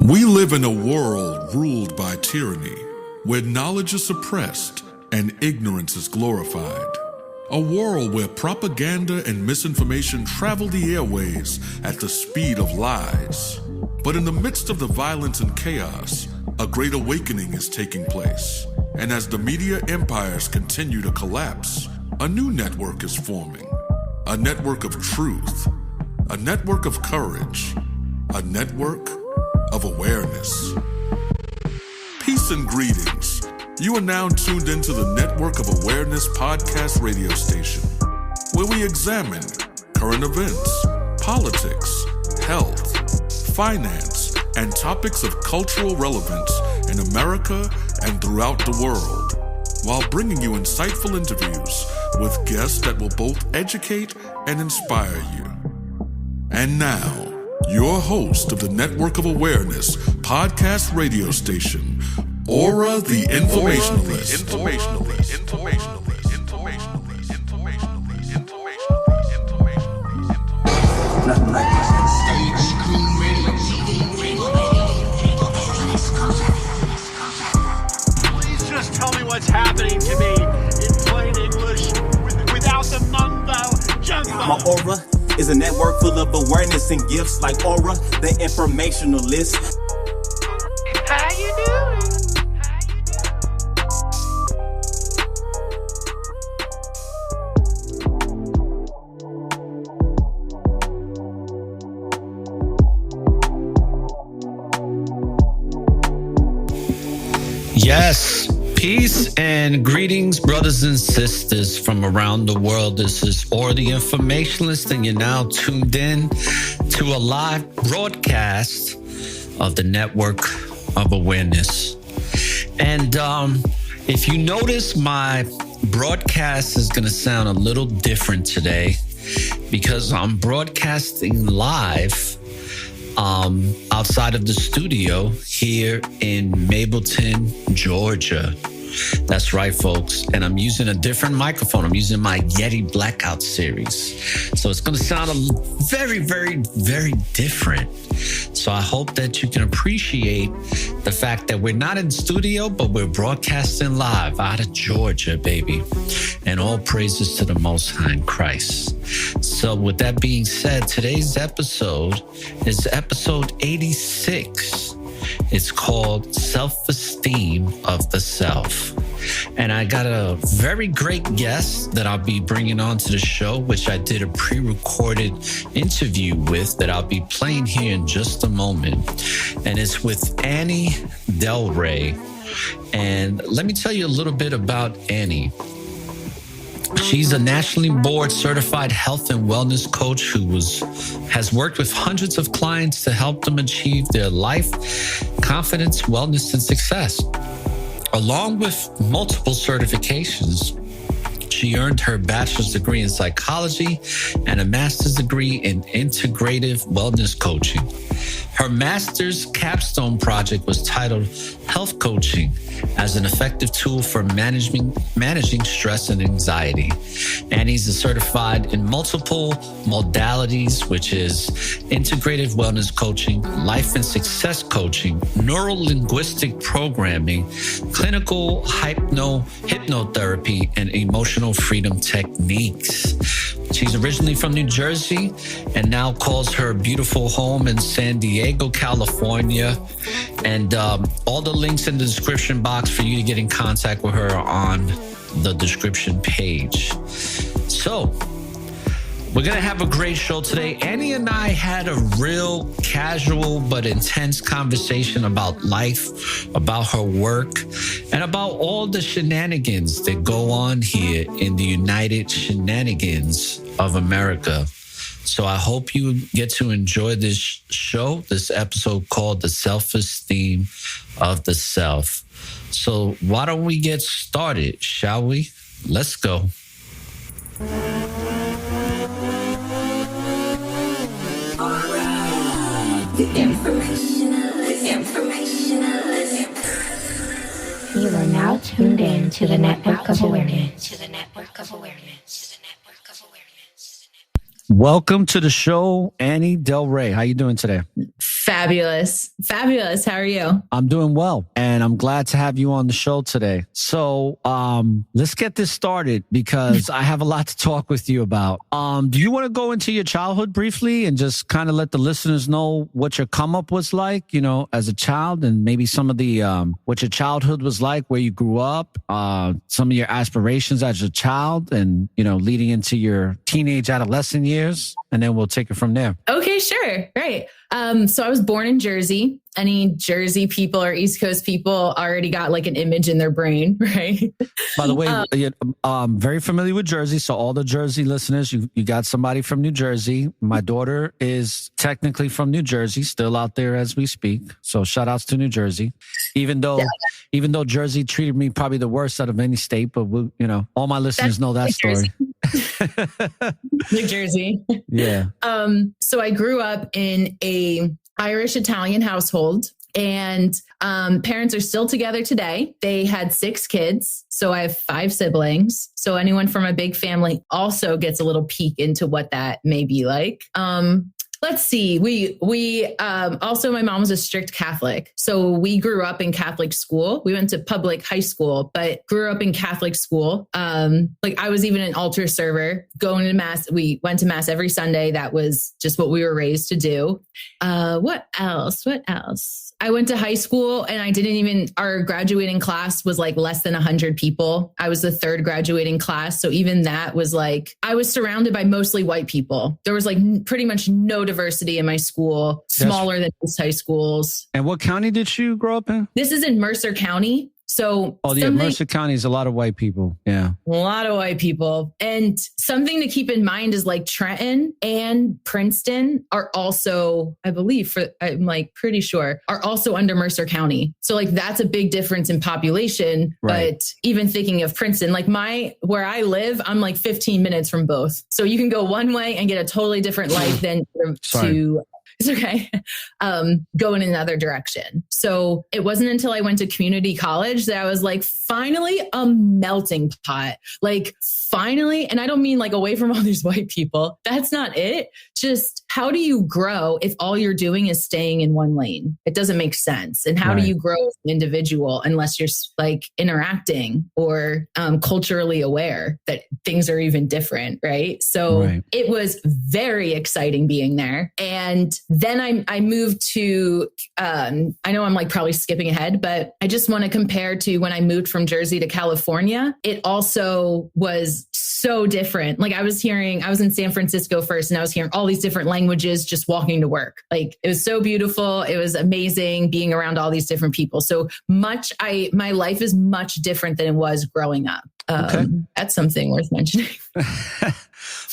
We live in a world ruled by tyranny, where knowledge is suppressed and ignorance is glorified. A world where propaganda and misinformation travel the airways at the speed of lies. But in the midst of the violence and chaos, a great awakening is taking place. And as the media empires continue to collapse, a new network is forming. A network of truth, a network of courage, a network of awareness. Peace and greetings. You are now tuned into the Network of Awareness podcast radio station, where we examine current events, politics, health, finance, and topics of cultural relevance in America and throughout the world, while bringing you insightful interviews with guests that will both educate and inspire you. And now, your host of the Network of Awareness podcast radio station, Aura the Informationalist. Nothing like Please just tell me what's happening to me in plain English without the mumbo jumbo. my aura is a network full of awareness and gifts like Aura, the informationalist. How you doing? Yes, peace and greetings, brothers and sisters from around the world. This is Aura the Informationalist, and you're now tuned in to a live broadcast of the Network of Awareness. And if you notice, my broadcast is going to sound a little different today because I'm broadcasting live outside of the studio here in Mableton, Georgia. That's right, folks. And I'm using a different microphone. I'm using my Yeti Blackout series. So it's going to sound very, very, very different. So I hope that you can appreciate the fact that we're not in studio, but we're broadcasting live out of Georgia, baby. And all praises to the Most High in Christ. So with that being said, today's episode is episode 86. It's called Self-Esteem of the Self. And I got a very great guest that I'll be bringing on to the show, which I did a pre-recorded interview with that I'll be playing here in just a moment. And it's with Annie Delre. And let me tell you a little bit about Annie. She's a nationally board certified health and wellness coach who has worked with hundreds of clients to help them achieve their life, confidence, wellness, and success. Along with multiple certifications, she earned her bachelor's degree in psychology and a master's degree in integrative wellness coaching. Her master's capstone project was titled Health Coaching as an effective tool for managing stress and anxiety. Annie's is certified in multiple modalities, which is Integrative Wellness Coaching, Life and Success Coaching, Neuro-linguistic programming, clinical hypnotherapy, and emotional freedom techniques. She's originally from New Jersey and now calls her beautiful home in San Diego, California. And all the links in the description box for you to get in contact with her are on the description page. So we're going to have a great show today. Annie and I had a real casual but intense conversation about life, about her work, and about all the shenanigans that go on here in the United Shenanigans of America. So I hope you get to enjoy this show, this episode called The Self-Esteem of the Self. So why don't we get started, shall we? Let's go. You are now tuned in to the Network of Awareness. Welcome to the show, Annie Delre. How you doing today? Fabulous. Fabulous. How are you? I'm doing well, and I'm glad to have you on the show today. So let's get this started because I have a lot to talk with you about. Do you want to go into your childhood briefly and just kind of let the listeners know what your come up was like, you know, as a child, and maybe some of the what your childhood was like, where you grew up, some of your aspirations as a child, and, you know, leading into your teenage adolescent years, and then we'll take it from there. Okay, sure. Great. So I was born in Jersey. Any Jersey people or East Coast people already got like an image in their brain, right? By the way, I'm very familiar with Jersey. So all the Jersey listeners, you got somebody from New Jersey. My daughter is technically from New Jersey, still out there as we speak. So shout outs to New Jersey, even though Jersey treated me probably the worst out of any state, but you know, all my listeners know that story. New Jersey. Yeah. So I grew up in a Irish Italian household, and parents are still together today. They had 6 kids. So I have 5 siblings. So anyone from a big family also gets a little peek into what that may be like. Let's see. We also, my mom was a strict Catholic. So we grew up in Catholic school. We went to public high school, but grew up in Catholic school. Like I was even an altar server, going to mass. We went to mass every Sunday. That was just what we were raised to do. What else? I went to high school and our graduating class was like less than 100 people. I was the 3rd graduating class. So even that was like, I was surrounded by mostly white people. There was like pretty much no diversity in my school, smaller than most high schools. And what county did you grow up in? This is in Mercer County. So Mercer County is a lot of white people. Yeah. A lot of white people. And something to keep in mind is like Trenton and Princeton are also, I believe, I'm like pretty sure, are also under Mercer County. So like that's a big difference in population. Right. But even thinking of Princeton, like where I live, I'm like 15 minutes from both. So you can go one way and get a totally different life than to... It's okay. Go in another direction. So it wasn't until I went to community college that I was like, finally a melting pot, like finally. And I don't mean like away from all these white people. That's not it. Just how do you grow if all you're doing is staying in one lane? It doesn't make sense. And how do you grow as an individual unless you're like interacting or culturally aware that things are even different, right? So it was very exciting being there. And then I moved to, I know I'm like probably skipping ahead, but I just want to compare to when I moved from Jersey to California. It also was so different. Like I was in San Francisco first, and I was hearing all these different languages just walking to work. Like it was so beautiful. It was amazing being around all these different people. So my life is much different than it was growing up. That's something worth mentioning.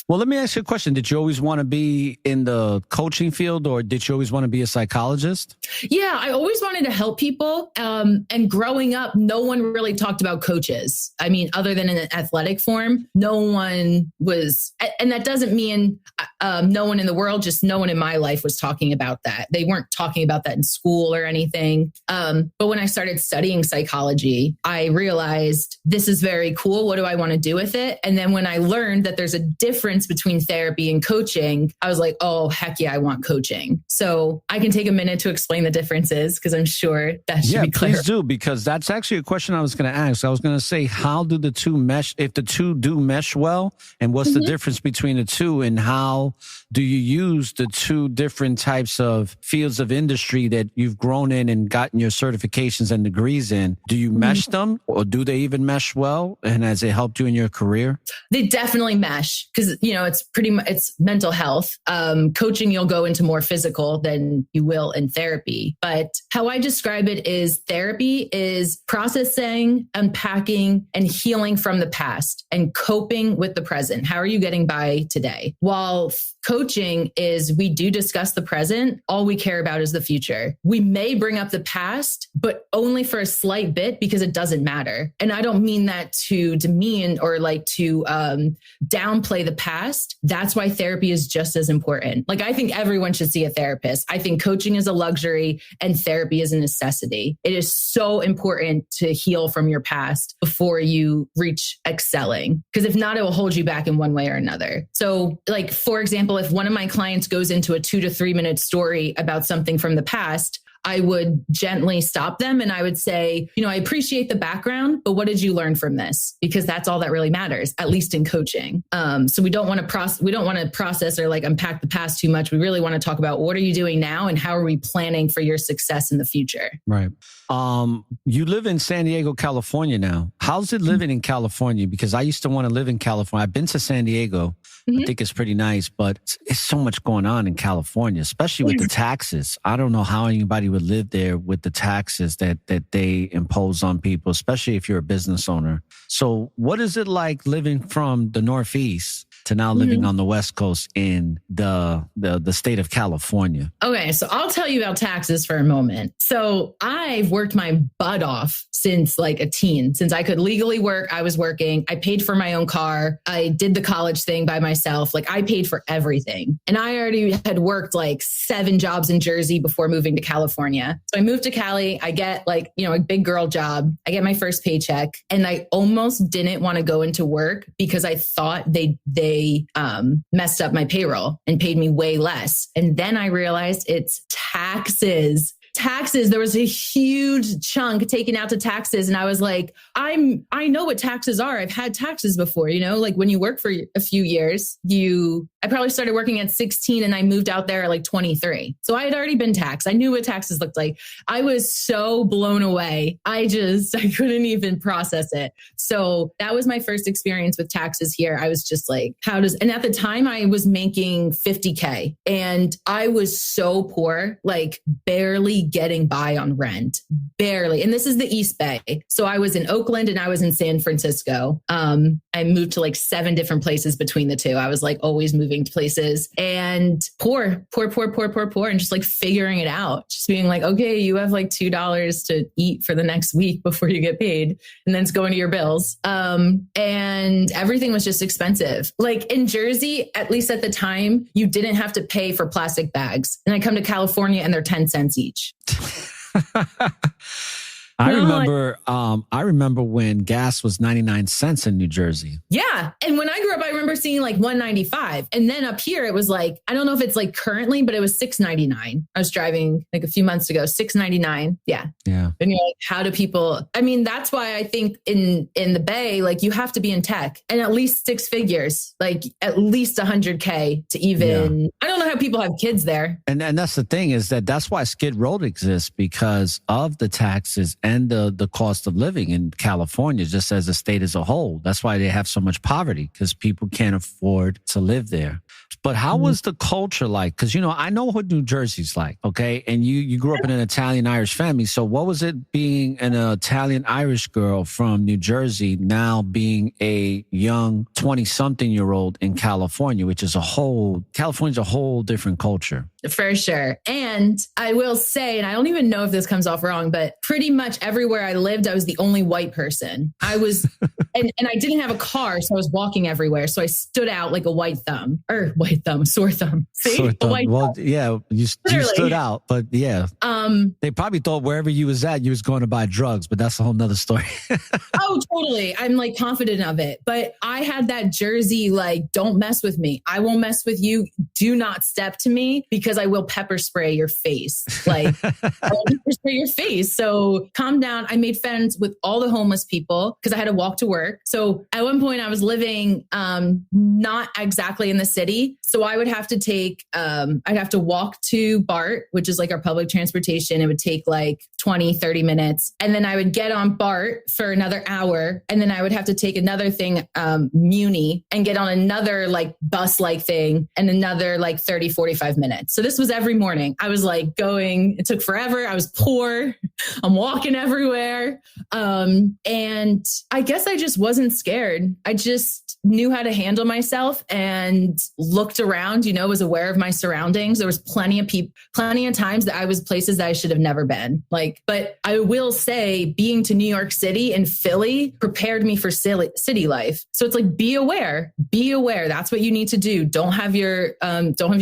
Well, let me ask you a question. Did you always want to be in the coaching field, or did you always want to be a psychologist? Yeah, I always wanted to help people. And growing up, no one really talked about coaches. I mean, other than in an athletic form, no one was, and that doesn't mean no one in the world, just no one in my life was talking about that. They weren't talking about that in school or anything. But when I started studying psychology, I realized this is very cool. What do I want to do with it? And then when I learned that there's a difference between therapy and coaching, I was like, oh, heck yeah, I want coaching. So I can take a minute to explain the differences because I'm sure that should be clear. Yeah, please do, because that's actually a question I was going to ask. I was going to say, how do the two mesh, if the two do mesh well, and what's the difference between the two, and how do you use the two different types of fields of industry that you've grown in and gotten your certifications and degrees in? Do you mesh them, or do they even mesh well? And has it helped you in your career? They definitely mesh because, you know, it's mental health. Coaching, you'll go into more physical than you will in therapy. But how I describe it is therapy is processing, unpacking, and healing from the past and coping with the present. How are you getting by today? While coaching is we do discuss the present. All we care about is the future. We may bring up the past, but only for a slight bit because it doesn't matter. And I don't mean that to demean or like to downplay the past. That's why therapy is just as important. Like, I think everyone should see a therapist. I think coaching is a luxury and therapy is a necessity. It is so important to heal from your past before you reach excelling. Because if not, it will hold you back in one way or another. So like, for example, if one of my clients goes into a 2 to 3 minute story about something from the past, I would gently stop them and I would say, I appreciate the background, but what did you learn from this? Because that's all that really matters, at least in coaching. So we don't want to process or like unpack the past too much. We really want to talk about what are you doing now and how are we planning for your success in the future? Right. You live in San Diego, California now. How's it living in California? Because I used to want to live in California. I've been to San Diego. I think it's pretty nice, but it's so much going on in California, especially with the taxes. I don't know how anybody would live there with the taxes that they impose on people, especially if you're a business owner. So what is it like living from the Northeast to now living on the West Coast in the state of California? Okay, so I'll tell you about taxes for a moment. So I've worked my butt off since like a teen. Since I could legally work, I was working. I paid for my own car. I did the college thing by myself. Like, I paid for everything. And I already had worked like 7 jobs in Jersey before moving to California. So I moved to Cali. I get like, a big girl job. I get my first paycheck. And I almost didn't want to go into work because I thought they messed up my payroll and paid me way less. And then I realized it's taxes. There was a huge chunk taken out to taxes. And I was like, I know what taxes are. I've had taxes before, like when you work for a few years, I probably started working at 16 and I moved out there at like 23. So I had already been taxed. I knew what taxes looked like. I was so blown away. I couldn't even process it. So that was my first experience with taxes here. I was just like, and at the time I was making $50K and I was so poor, like barely getting by on rent, barely. And this is the East Bay. So I was in Oakland and I was in San Francisco. I moved to like 7 different places between the two. I was like always moving to places and poor, and just like figuring it out, just being like, okay, you have like $2 to eat for the next week before you get paid. And then it's going to your bills. And everything was just expensive. Like in Jersey, at least at the time, you didn't have to pay for plastic bags. And I come to California and they're 10 cents each. I remember when gas was 99 cents in New Jersey. Yeah. And when I grew up, I remember seeing like $1.95. And then up here, it was like, I don't know if it's like currently, but it was $6.99. I was driving like a few months ago, $6.99. Yeah. Yeah. And you're like, how do people, that's why I think in the Bay, like you have to be in tech and at least 6 figures, like at least 100K to even, I don't know how people have kids there. And that's the thing is that's why Skid Row exists, because of the taxes and the cost of living in California, just as a state as a whole. That's why they have so much poverty, because people can't afford to live there. But how was the culture like? Because, I know what New Jersey's like, okay? And you grew up in an Italian-Irish family. So what was it being an Italian-Irish girl from New Jersey now being a young 20-something-year-old in California, which is California's a whole different culture. For sure. And I will say, and I don't even know if this comes off wrong, but pretty much everywhere I lived, I was the only white person. I was, and I didn't have a car, so I was walking everywhere. So I stood out like a sore thumb. See? Sore thumb. Thumb. Yeah, you stood out, but yeah. They probably thought wherever you was at, you was going to buy drugs, but that's a whole nother story. Oh, totally. I'm like confident of it. But I had that Jersey, like, don't mess with me. I won't mess with you. Do not step to me because I will pepper spray your face. Like, I will pepper spray your face. So calm down. I made friends with all the homeless people because I had to walk to work. So at one point I was living not exactly in the city. So I would have to I'd have to walk to BART, which is like our public transportation. It would take like 20, 30 minutes. And then I would get on BART for another hour. And then I would have to take another thing, Muni, and get on another like bus-like thing and another like 30, 45 minutes. So this was every morning. I was like it took forever. I was poor. I'm walking everywhere. And I guess I just wasn't scared. I just knew how to handle myself and looked around, was aware of my surroundings. There was plenty of times that I was places that I should have never been. But I will say being to New York City and Philly prepared me for city life. So it's like, be aware. That's what you need to do. Don't have your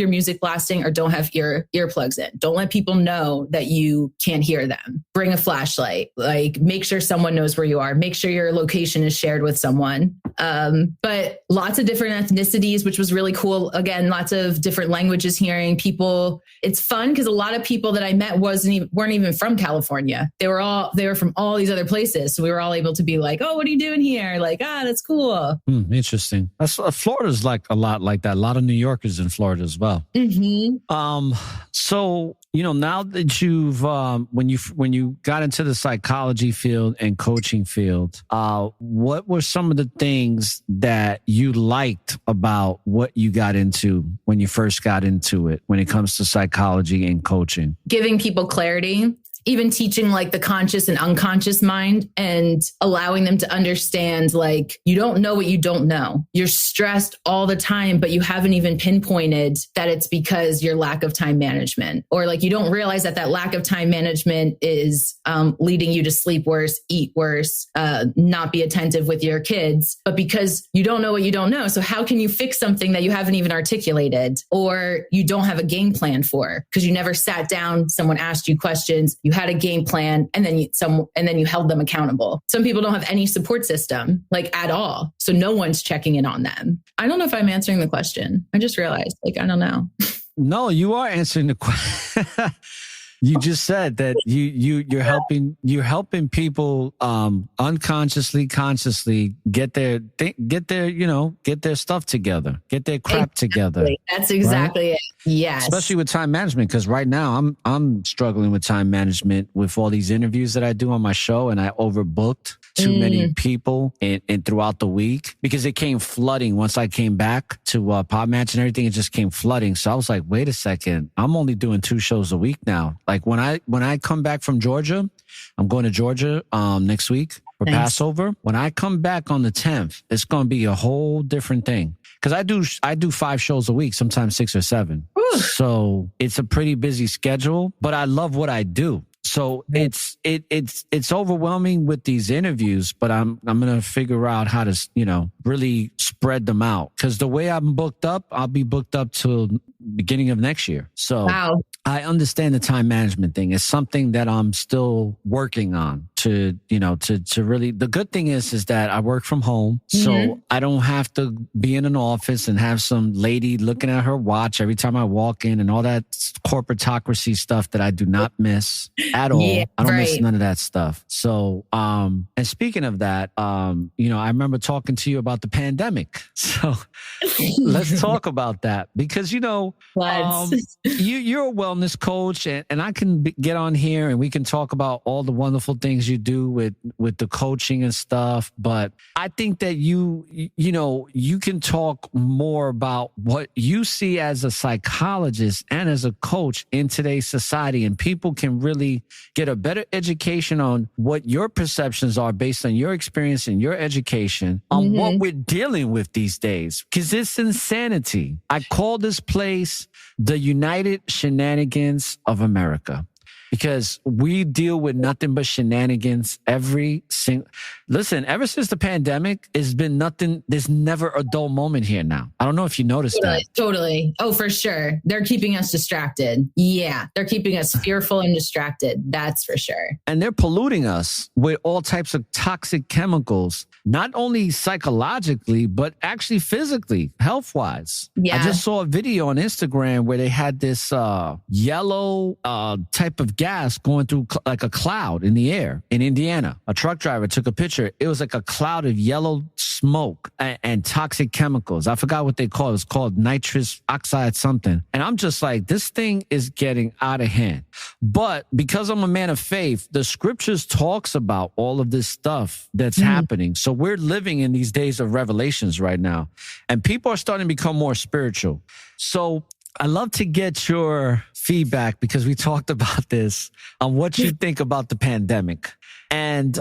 music blasting or don't have earplugs in. Don't let people know that you can't hear them. Bring a flashlight, make sure someone knows where you are. Make sure your location is shared with someone. But lots of different ethnicities, which was really cool. Again, lots of different languages, hearing people. It's fun because a lot of people that I met weren't even from California. They were from all these other places. So we were all able to be like, oh, what are you doing here? That's cool. Interesting. Florida's like a lot like that. A lot of New Yorkers in Florida as well. Mm-hmm. So, now that you've, when you got into the psychology field and coaching field, what were some of the things that you liked about what you got into when you first got into it, when it comes to psychology and coaching? Giving people clarity. Even teaching the conscious and unconscious mind and allowing them to understand, you don't know what you don't know. You're stressed all the time, but you haven't even pinpointed that it's because your lack of time management, or you don't realize that lack of time management is leading you to sleep worse, eat worse, not be attentive with your kids, but because you don't know what you don't know. So how can you fix something that you haven't even articulated or you don't have a game plan for? Because you never sat down, someone asked you questions, you had a game plan, and then you held them accountable. Some people don't have any support system at all. So no one's checking in on them. I don't know if I'm answering the question. I just realized I don't know. No, you are answering the question. You just said that you're helping people unconsciously, consciously get their stuff together, get their crap together. That's exactly it. Yes. Especially with time management, because right now I'm struggling with time management with all these interviews that I do on my show, and I overbooked too many people and throughout the week because it came flooding. Once I came back to Podmatch and everything, it just came flooding. So I was like, wait a second, I'm only doing 2 shows a week now. When I come back from Georgia, I'm going to Georgia next week for Passover. When I come back on the 10th, it's going to be a whole different thing. Because I do 5 shows a week, sometimes 6 or 7. Ooh. So it's a pretty busy schedule, but I love what I do. So it's overwhelming with these interviews, but I'm going to figure out how to, really spread them out. Because the way I'm booked up, I'll be booked up till beginning of next year. So wow. I understand the time management thing. It's something that I'm still working on to really, the good thing is that I work from home. So I don't have to be in an office and have some lady looking at her watch every time I walk in and all that corporatocracy stuff that I do not miss at all. Yeah, I don't miss none of that stuff. So, and speaking of that, I remember talking to you about the pandemic. So let's talk about that because, you're a wellness coach and I can get on here and we can talk about all the wonderful things you do with the coaching and stuff. But I think that you can talk more about what you see as a psychologist and as a coach in today's society, and people can really get a better education on what your perceptions are based on your experience and your education on what we're dealing with these days. Because it's insanity. I call this place the United Shenanigans of America. Because we deal with nothing but shenanigans listen, ever since the pandemic, it's been nothing. There's never a dull moment here now. I don't know if you noticed that. Totally. Oh, for sure. They're keeping us distracted. Yeah. They're keeping us fearful and distracted. That's for sure. And they're polluting us with all types of toxic chemicals, not only psychologically, but actually physically, health-wise. Yeah. I just saw a video on Instagram where they had this yellow type of gas going through like a cloud in the air in Indiana. A truck driver took a picture. It was like a cloud of yellow smoke and toxic chemicals. I forgot what they call it. It was called nitrous oxide something. And I'm just like, this thing is getting out of hand. But because I'm a man of faith, the scriptures talks about all of this stuff that's happening. So we're living in these days of revelations right now. And people are starting to become more spiritual. So I love to get your feedback because we talked about this on what you think about the pandemic. And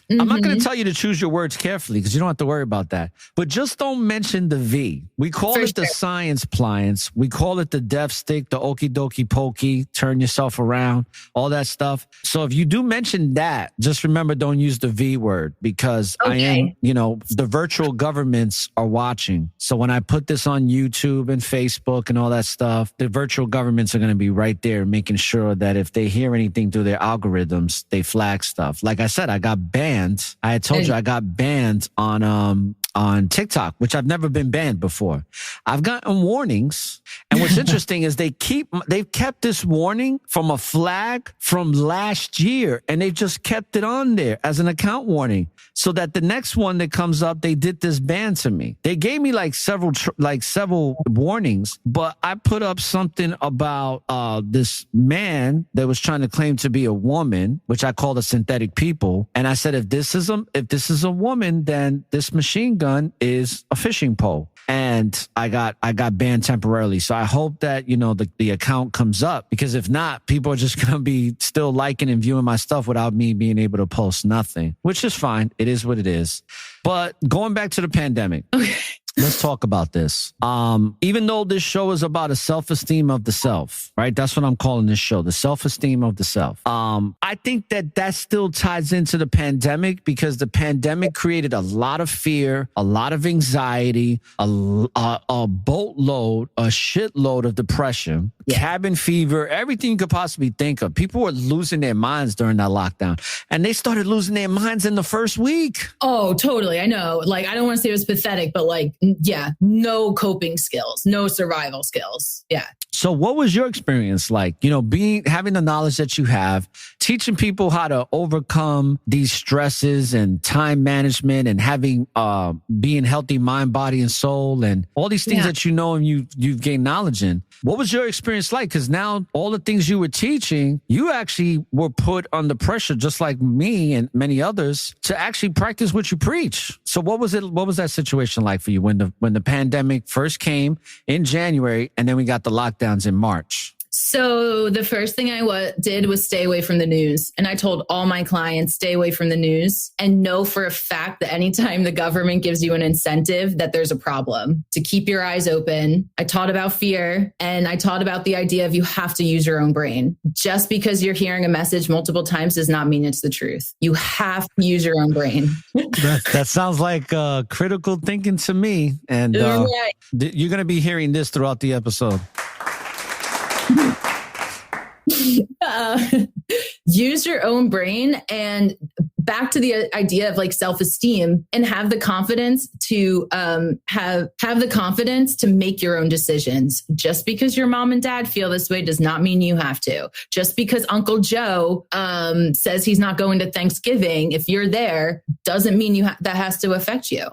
I'm not going to tell you to choose your words carefully because you don't have to worry about that. But just don't mention the V. We call it the science pliance. We call it the death stick, the okie dokie pokey, turn yourself around, all that stuff. So if you do mention that, just remember, don't use the V word because the virtual governments are watching. So when I put this on YouTube and Facebook and all that stuff, the virtual governments are going to be right there making sure that if they hear anything through their algorithms, they flag stuff. Like I said, I got banned. I had told you I got banned on TikTok, which I've never been banned before. I've gotten warnings. And what's interesting is they've kept this warning from a flag from last year, and they've just kept it on there as an account warning so that the next one that comes up, they did this ban to me. They gave me several warnings, but I put up something about this man that was trying to claim to be a woman, which I called a synthetic people. And I said, if this is a woman, then this machine gun is a fishing pole. And I got banned temporarily. So I hope that, the account comes up, because if not, people are just going to be still liking and viewing my stuff without me being able to post nothing, which is fine. It is what it is. But going back to the pandemic. Okay. Let's talk about this. Even though this show is about a self-esteem of the self, right? That's what I'm calling this show, the self-esteem of the self. I think that still ties into the pandemic, because the pandemic created a lot of fear, a lot of anxiety, a boatload, a shitload of depression, cabin fever, everything you could possibly think of. People were losing their minds during that lockdown, and they started losing their minds in the first week. Oh, totally. I know. I don't want to say it was pathetic, but no coping skills, no survival skills. Yeah. So what was your experience like? Having the knowledge that you have, teaching people how to overcome these stresses and time management, and having being healthy mind, body, and soul, and all these things that and you've gained knowledge in. What was your experience like? Because now all the things you were teaching, you actually were put under pressure, just like me and many others, to actually practice what you preach. So what was that situation like for you when the pandemic first came in January, and then we got the lockdowns in March? So the first thing I did was stay away from the news. And I told all my clients, stay away from the news, and know for a fact that anytime the government gives you an incentive, that there's a problem, to keep your eyes open. I taught about fear, and I taught about the idea of you have to use your own brain. Just because you're hearing a message multiple times does not mean it's the truth. You have to use your own brain. That sounds like critical thinking to me. And you're going to be hearing this throughout the episode. Use your own brain, and back to the idea of self-esteem, and have the confidence to have the confidence to make your own decisions. Just because your mom and dad feel this way does not mean you have to. Just because Uncle Joe says he's not going to Thanksgiving, if you're there, doesn't mean that has to affect you.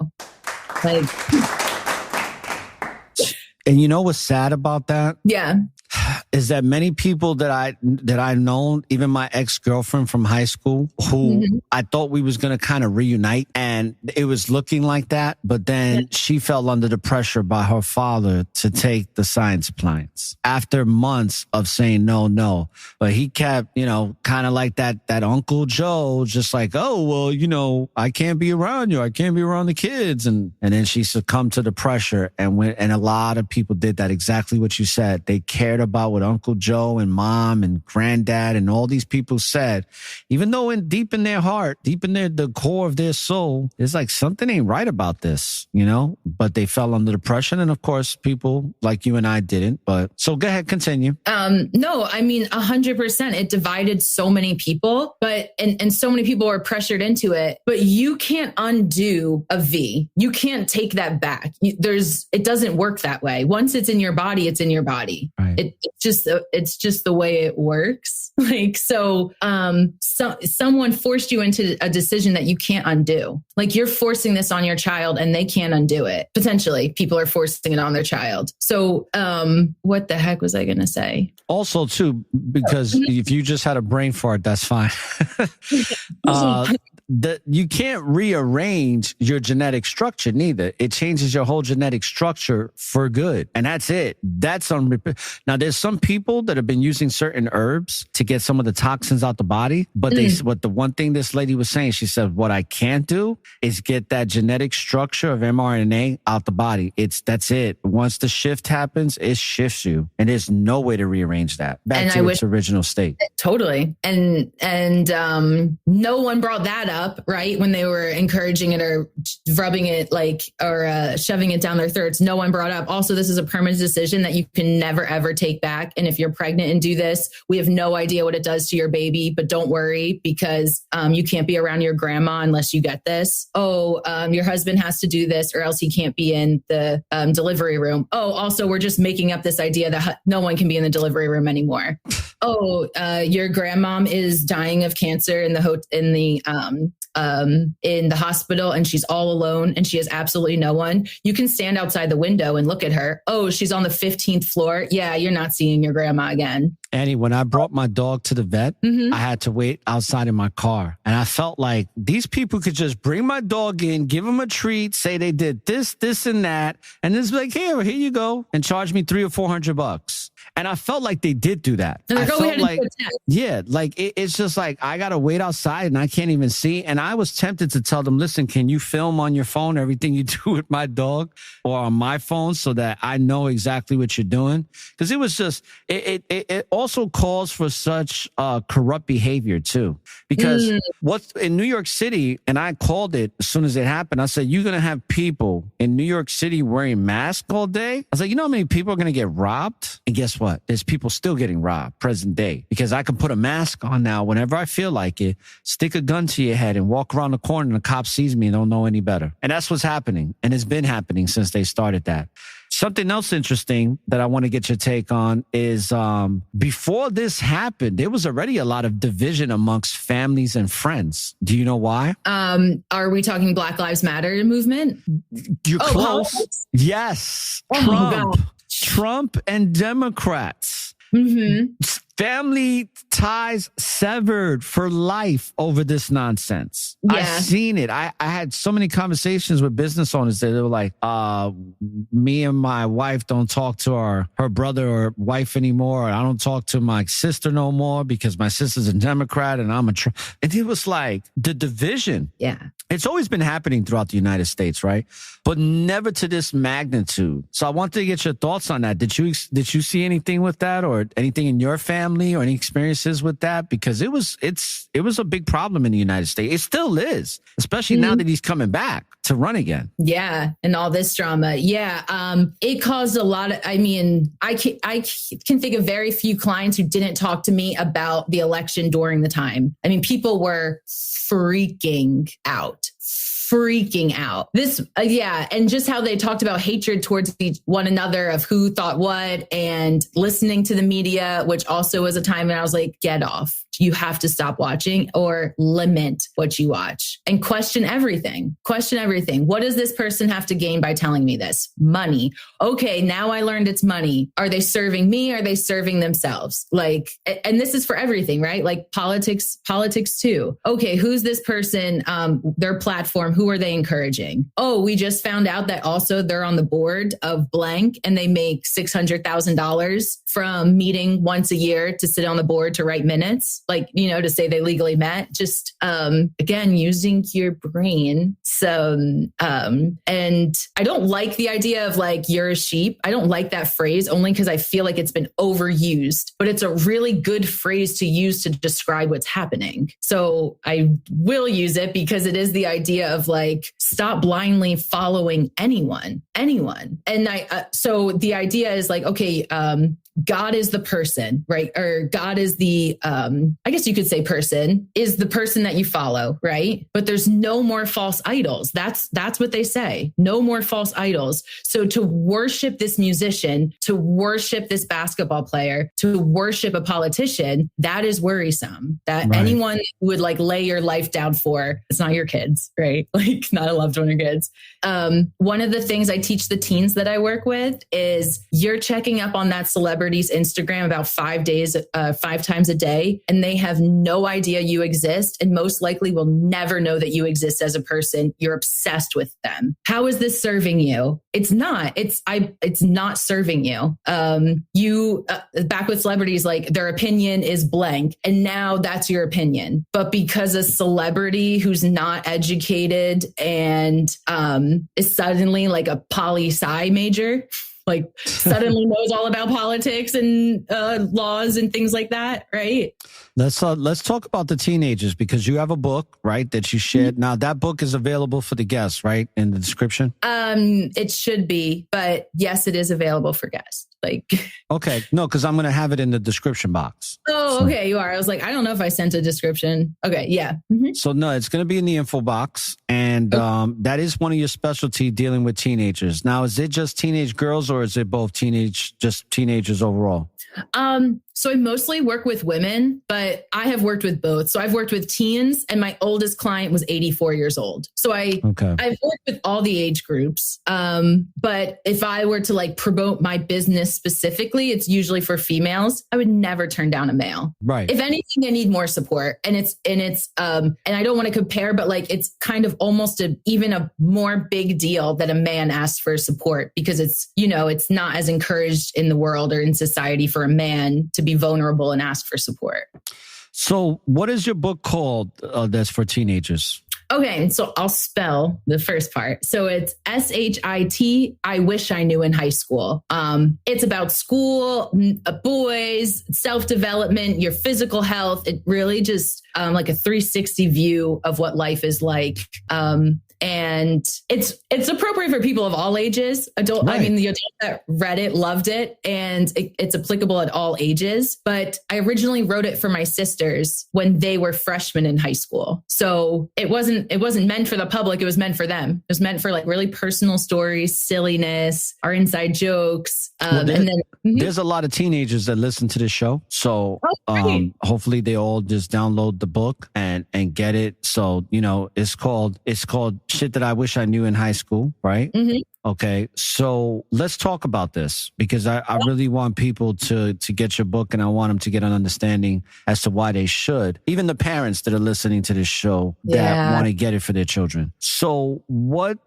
And you know what's sad about that? Yeah. Is that many people that I've known, even my ex-girlfriend from high school, who I thought we was going to kind of reunite, and it was looking like that. But then she fell under the pressure by her father to take the science appliance after months of saying no. But he kept, kind of like that Uncle Joe, just like, oh, well, I can't be around you. I can't be around the kids. And then she succumbed to the pressure, and a lot of people did that, exactly what you said. They cared about what Uncle Joe and mom and granddad and all these people said, even though deep in their heart, deep in the core of their soul, it's like something ain't right about this, but they fell under the pressure. And of course, people like you and I didn't. But so go ahead, continue. No, I mean, 100%. It divided so many people, and so many people were pressured into it, but you can't undo a V. You can't take that back. It doesn't work that way. Once it's in your body, it's in your body. Right. It's just the way it works. Someone forced you into a decision that you can't undo. You're forcing this on your child, and they can't undo it. Potentially, people are forcing it on their child. So, what the heck was I going to say? Also, too, because if you just had a brain fart, that's fine. you can't rearrange your genetic structure neither. It changes your whole genetic structure for good. And that's it. That's now there's some people that have been using certain herbs to get some of the toxins out the body. But what the one thing this lady was saying, she said, what I can't do is get that genetic structure of mRNA out the body. That's it. Once the shift happens, it shifts you. And there's no way to rearrange that back to its original state. Totally. And no one brought that up, right? When they were encouraging it or rubbing it or shoving it down their throats. No one brought up. Also, this is a permanent decision that you can never, ever take back. And if you're pregnant and do this, we have no idea what it does to your baby, but don't worry because you can't be around your grandma unless you get this. Your husband has to do this or else he can't be in the delivery room. Also, we're just making up this idea that no one can be in the delivery room anymore. Your grandmom is dying of cancer in the hospital and she's all alone and she has absolutely no one. You can stand outside the window and look at her. She's on the 15th floor. Yeah, you're not seeing your grandma again. Annie, when I brought my dog to the vet, I had to wait outside in my car. And I felt like these people could just bring my dog in, give him a treat, say they did this, and that. And it's like, here you go. And charge me $300 or $400. And I felt like they did do that. And I felt like, it's just like, I got to wait outside and I can't even see. And I was tempted to tell them, listen, can you film on your phone everything you do with my dog or on my phone so that I know exactly what you're doing? Because it was just, it also calls for such corrupt behavior too. Because what's in New York City, and I called it as soon as it happened, I said, you're going to have people in New York City wearing masks all day. I was like, you know how many people are going to get robbed? And guess what? There's people still getting robbed present day because I can put a mask on now whenever I feel like it, stick a gun to your head and walk around the corner and the cop sees me and don't know any better. And that's what's happening. And it's been happening since they started that. Something else interesting that I want to get your take on is before this happened, there was already a lot of division amongst families and friends. Do you know why? Are we talking Black Lives Matter movement? You're close. Politics? Yes. Oh, Trump and Democrats. Family ties severed for life over this nonsense. Yeah. I've seen it. I had so many conversations with business owners that they were like, me and my wife don't talk to her brother or wife anymore. I don't talk to my sister no more because my sister's a Democrat and I'm a Trump. And it was like the division. Yeah. It's always been happening throughout the United States, right? But never to this magnitude. So I wanted to get your thoughts on that. Did you see anything with that or anything in your family or any experiences with that? Because it was a big problem in the United States. It still is, especially now that he's coming back to run again. Yeah. And all this drama. Yeah. It caused a lot of, I can think of very few clients who didn't talk to me about the election during the time. I mean, people were freaking out. This, and just how they talked about hatred towards one another of who thought what and listening to the media, which also was a time when I was like, get off. You have to stop watching or limit what you watch and question everything. What does this person have to gain by telling me this? Money. Okay, now I learned it's money. Are they serving me? Are they serving themselves? Like, and this is for everything, right? Like politics too. Okay, who's this person? Their platform, who are they encouraging? Oh, we just found out that also they're on the board of blank and they make $600,000 from meeting once a year to sit on the board to write minutes. Like, to say they legally met, just, again, using your brain. So, and I don't like the idea of like, you're a sheep. I don't like that phrase only because I feel like it's been overused, but it's a really good phrase to use to describe what's happening. So I will use it because it is the idea of like, stop blindly following anyone. And so the idea is like, okay, God is the person, right? Or God is the, I guess you could say person is the person that you follow, right? But there's no more false idols. That's what they say. No more false idols. So to worship this musician, to worship this basketball player, to worship a politician, that is worrisome. That right. Anyone who would like lay your life down for, it's not your kids, right? Like not a loved one or kids. One of the things I teach the teens that I work with is you're checking up on that celebrity celebrity's Instagram about 5 times a day, and they have no idea you exist and most likely will never know that you exist as a person. You're obsessed with them. How is this serving you? It's not. It's not serving you. Back with celebrities, like their opinion is blank, and now that's your opinion. But because a celebrity who's not educated and is suddenly like a poli-sci major, like suddenly knows all about politics and laws and things like that, right? Let's talk about the teenagers, because you have a book, right, that you shared. Now that book is available for the guests, right, in the description? It should be, but yes, it is available for guests. Okay, no, because I'm going to have it in the description box. Oh, so. Okay, you are. I was like, I don't know if I sent a description. Okay, yeah. Mm-hmm. So no, it's going to be in the info box, and that is one of your specialty, dealing with teenagers. Now, is it just teenage girls, or is it both just teenagers overall? So I mostly work with women, but I have worked with both. So I've worked with teens, and my oldest client was 84 years old. So I've worked with all the age groups. But if I were to like promote my business specifically, it's usually for females. I would never turn down a male. Right. If anything, I need more support, and and I don't want to compare, but like, it's kind of almost even a more big deal that a man asks for support, because it's not as encouraged in the world or in society for a man to be vulnerable and ask for support. So what is your book called that's for teenagers? Okay, so I'll spell the first part. So it's SHIT, I Wish I Knew in High School. It's about school, boys, self-development, your physical health. It really just like a 360 view of what life is like. And it's appropriate for people of all ages. Right. I mean, the adult that read it loved it, and it's applicable at all ages. But I originally wrote it for my sisters when they were freshmen in high school. So it wasn't meant for the public. It was meant for them. It was meant for like really personal stories, silliness, our inside jokes. There's a lot of teenagers that listen to this show. So hopefully they all just download the book and get it. So, it's called Shit That I Wish I Knew in High School, right? Mm-hmm. Okay, so let's talk about this, because I really want people to get your book, and I want them to get an understanding as to why they should. Even the parents that are listening to this show that want to get it for their children. So what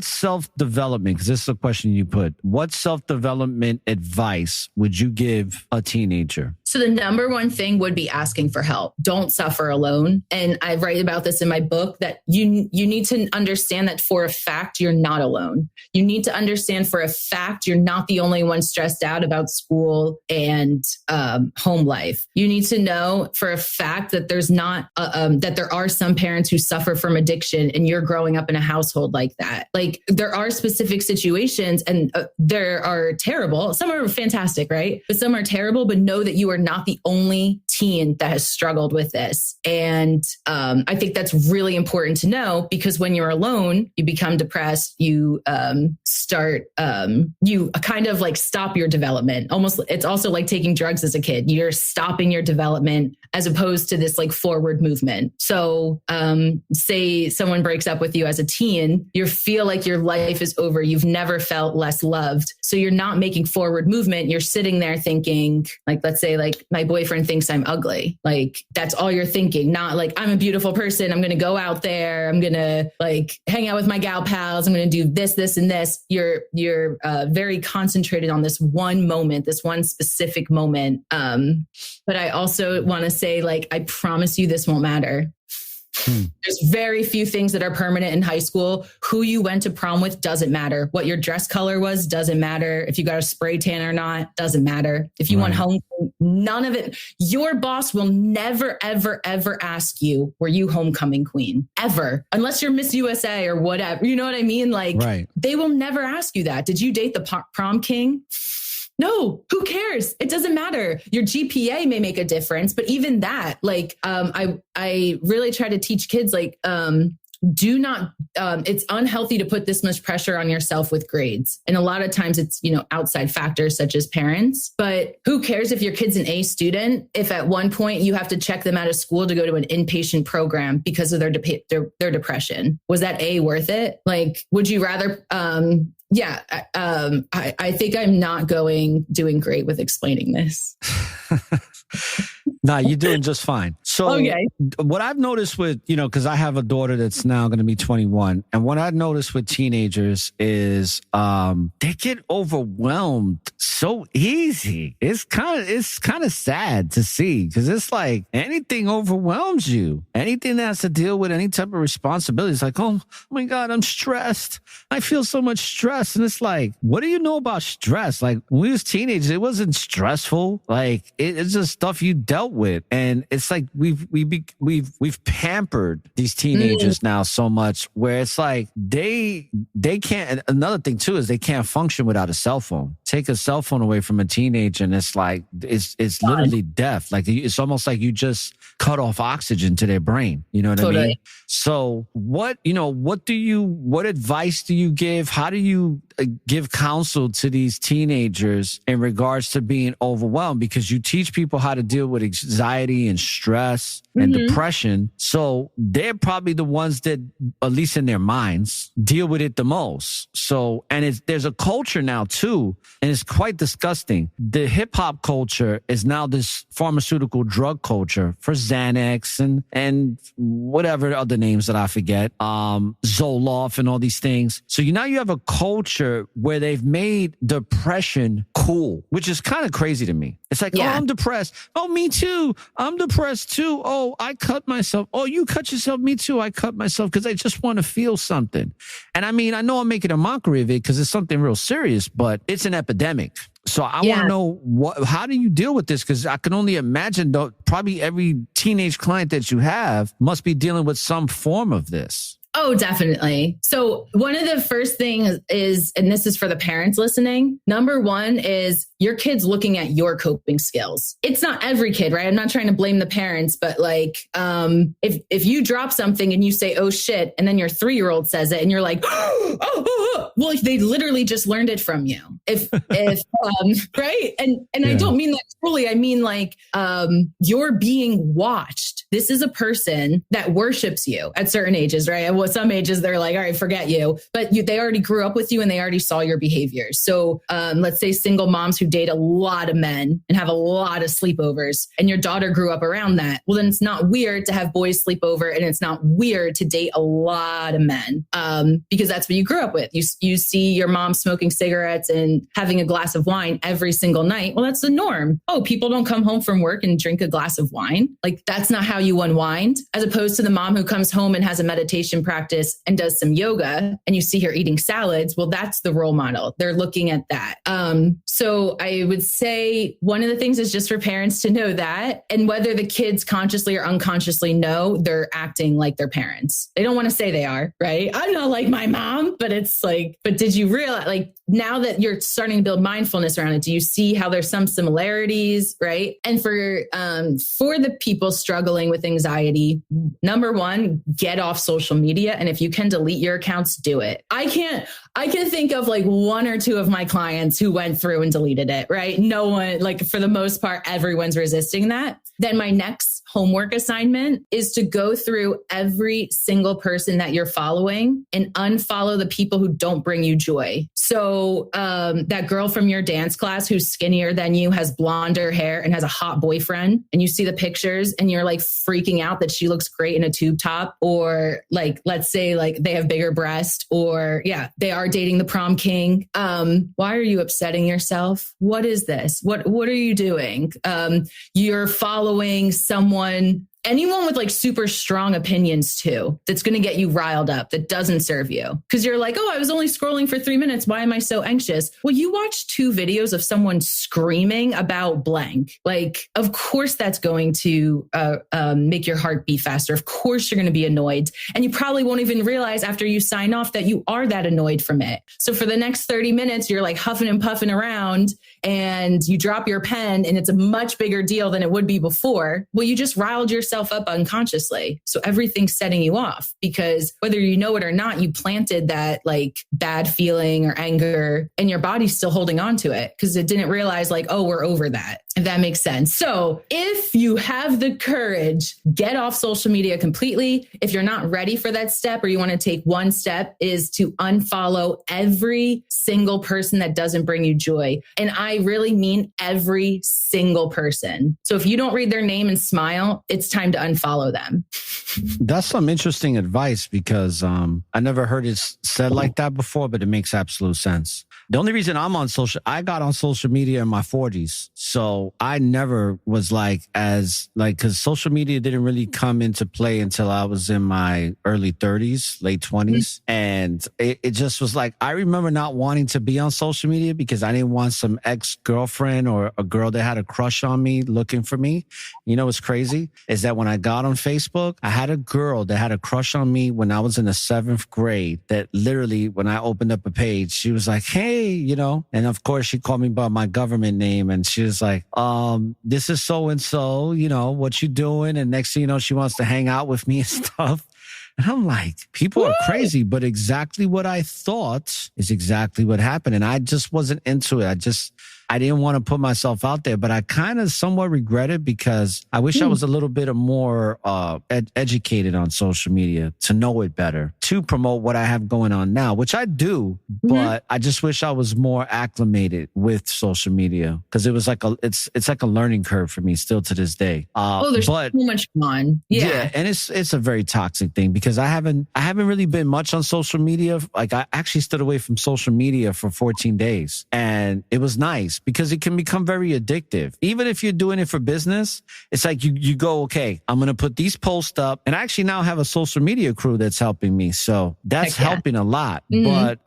self-development, because this is a question you put, what self-development advice would you give a teenager? So the number one thing would be asking for help. Don't suffer alone. And I write about this in my book, that you need to understand that for a fact, you're not alone. You need to understand for a fact, you're not the only one stressed out about school and home life. You need to know for a fact that there's not, that there are some parents who suffer from addiction, and you're growing up in a household like that. Like, there are specific situations, and there are terrible. Some are fantastic, right? But some are terrible, but know that you are not the only teen that has struggled with this. And I think that's really important to know, because when you're alone, you become depressed, you you kind of like stop your development. Almost, it's also like taking drugs as a kid. You're stopping your development as opposed to this like forward movement. So say someone breaks up with you as a teen, you feel like your life is over. You've never felt less loved. So you're not making forward movement. You're sitting there thinking, like, let's say like my boyfriend thinks I'm ugly. Like, that's all you're thinking. Not like, I'm a beautiful person. I'm going to go out there. I'm going to like hang out with my gal pals. I'm going to do this, and this. You're very concentrated on this one moment, this one specific moment. But I also want to say, like, I promise you this won't matter. There's very few things that are permanent in high school. Who you went to prom with doesn't matter. What your dress color was doesn't matter. If you got a spray tan or not doesn't matter. If you went home, none of it. Your boss will never, ever, ever ask you, were you homecoming queen? Ever. Unless you're Miss USA or whatever. You know what I mean? Like, they will never ask you that. Did you date the prom king? No, who cares? It doesn't matter. Your GPA may make a difference, but even that, like, I really try to teach kids, like, do not, it's unhealthy to put this much pressure on yourself with grades. And a lot of times it's, outside factors such as parents, but who cares if your kid's an A student, if at one point you have to check them out of school to go to an inpatient program because of their depression? Was that A worth it? Like, would you rather, Yeah. I think I'm not doing great with explaining this. No, you're doing just fine. So Okay. what I've noticed with, because I have a daughter that's now going to be 21. And what I've noticed with teenagers is they get overwhelmed so easy. It's kind of sad to see, because it's like anything overwhelms you. Anything that has to deal with any type of responsibility. It's like, oh my God, I'm stressed. I feel so much stress. And it's like, what do you know about stress? Like when we was teenagers, it wasn't stressful. Like it's just stuff you dealt with. And it's like we've pampered these teenagers now so much, where it's like they can't. Another thing too is they can't function without a cell phone. Take a cell phone away from a teenager and it's like it's literally death. Like it's almost like you just cut off oxygen to their brain. You know what I mean? So what advice do you give? How do you give counsel to these teenagers in regards to being overwhelmed? Because you teach people how to deal with anxiety and stress and depression. So they're probably the ones that, at least in their minds, deal with it the most. So, and there's a culture now too, and it's quite disgusting. The hip hop culture is now this pharmaceutical drug culture for Xanax and whatever other names that I forget, Zoloft and all these things. So now you have a culture where they've made depression cool, which is kind of crazy to me. It's like, oh, I'm depressed. Oh, me too. I'm depressed too. Oh, I cut myself. Oh, you cut yourself. Me too. I cut myself because I just want to feel something. And I mean, I know I'm making a mockery of it because it's something real serious, but it's an epidemic. So I want to know how do you deal with this? Because I can only imagine probably every teenage client that you have must be dealing with some form of this. Oh, definitely. So one of the first things is, and this is for the parents listening, number one is your kid's looking at your coping skills. It's not every kid, right? I'm not trying to blame the parents, but like, if you drop something and you say, oh shit, and then your 3-year-old says it and you're like, well, they literally just learned it from you. Right. And I don't mean that cruelly. I mean like, you're being watched. This is a person that worships you at certain ages, right? Well, some ages they're like, all right, forget you, but they already grew up with you and they already saw your behaviors. So let's say single moms who date a lot of men and have a lot of sleepovers, and your daughter grew up around that. Well, then it's not weird to have boys sleep over, and it's not weird to date a lot of men because that's what you grew up with. You see your mom smoking cigarettes and having a glass of wine every single night. Well, that's the norm. Oh, people don't come home from work and drink a glass of wine. Like that's not how you unwind, as opposed to the mom who comes home and has a meditation practice and does some yoga and you see her eating salads. Well, that's the role model. They're looking at that. So I would say one of the things is just for parents to know that, and whether the kids consciously or unconsciously know, they're acting like their parents. They don't want to say they are, right? I'm not like my mom, but it's like, but did you realize, like, now that you're starting to build mindfulness around it, do you see how there's some similarities, right? And for the people struggling with anxiety, number one, get off social media. And if you can delete your accounts, do it. I can think of like 1 or 2 of my clients who went through and deleted it, right? No one, like for the most part, everyone's resisting that. Then my next homework assignment is to go through every single person that you're following and unfollow the people who don't bring you joy. So that girl from your dance class who's skinnier than you, has blonder hair and has a hot boyfriend, and you see the pictures and you're like freaking out that she looks great in a tube top, or like, let's say like they have bigger breast, or they are dating the prom king. Why are you upsetting yourself? What is this? What are you doing? You're following anyone with like super strong opinions too, that's going to get you riled up, that doesn't serve you. Because you're like, oh, I was only scrolling for 3 minutes. Why am I so anxious? Well, you watched 2 videos of someone screaming about blank. Like, of course, that's going to make your heart beat faster. Of course, you're going to be annoyed. And you probably won't even realize after you sign off that you are that annoyed from it. So for the next 30 minutes, you're like huffing and puffing around and you drop your pen and it's a much bigger deal than it would be before. Well, you just riled yourself up unconsciously. So everything's setting you off, because whether you know it or not, you planted that like bad feeling or anger, and your body's still holding on to it because it didn't realize like, oh, we're over that. If that makes sense. So if you have the courage, get off social media completely. If you're not ready for that step, or you want to take one step, is to unfollow every single person that doesn't bring you joy. And I really mean every single person. So if you don't read their name and smile, it's time to unfollow them. That's some interesting advice, because I never heard it said like that before, but it makes absolute sense. The only reason I got on social media in my 40s. So I never was because social media didn't really come into play until I was in my early 30s, late 20s. And it just was like, I remember not wanting to be on social media because I didn't want some ex-girlfriend or a girl that had a crush on me looking for me. You know what's crazy is that when I got on Facebook, I had a girl that had a crush on me when I was in the 7th grade, that literally when I opened up a page, she was like, hey, and of course she called me by my government name, and she was like, this is so-and-so, what you doing? And next thing you know, she wants to hang out with me and stuff. And I'm like, people are crazy, but exactly what I thought is exactly what happened. And I just wasn't into it. I didn't want to put myself out there, but I kind of somewhat regret it, because I wish I was a little bit more educated on social media to know it better, to promote what I have going on now, which I do, but I just wish I was more acclimated with social media, because it was like it's like a learning curve for me still to this day. There's so much fun. Yeah. And it's a very toxic thing, because I haven't really been much on social media. Like, I actually stood away from social media for 14 days, and it was nice, because it can become very addictive. Even if you're doing it for business, it's like you go, okay, I'm going to put these posts up. And I actually now have a social media crew that's helping me. So that's helping a lot. But